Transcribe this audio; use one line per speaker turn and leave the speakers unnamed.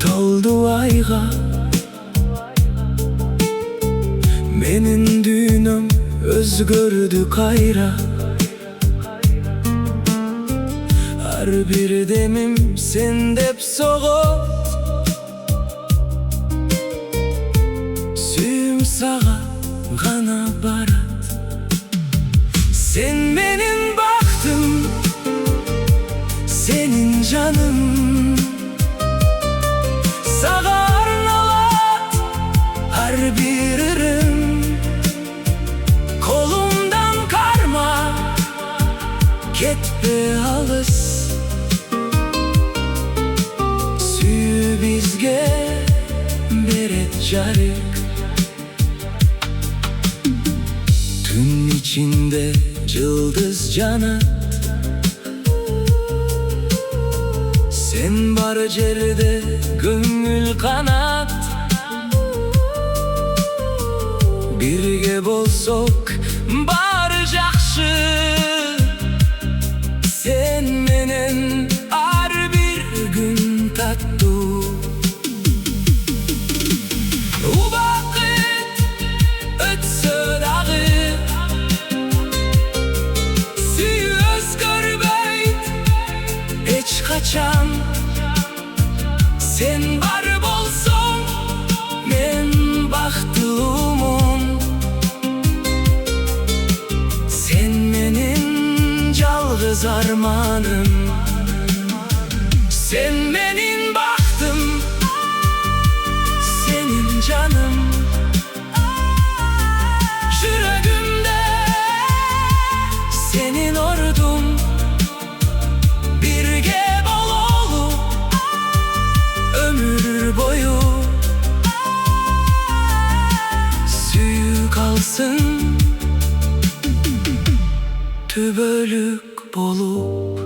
толду айга, менин дүйнөм өзгөрдү кайра. Ар бир демим сен деп согот, сүйүүм сага гана барат. Sen benim baktım, senin canım. Sağa arnalat her bir ırım, kolumdan karma ketpe alыс. Süyü bizge beret jarık. Tün içinde yıldız canat, sen bar jerde көңүл канат. Birge bolsok bari жакшы, sen menen ar bir gün tаттуу. Убакыт өтсө дагы, сүйүү өзгөрбөйт эч качан. Sen var bolsоң, men бактылуумун. Sen menin жалгыз арманым. Sen menin baktım, senin canım. Yüreğimde senin ordun, birge bololu ömür boyu. Süyü kalsın tübölük bolup.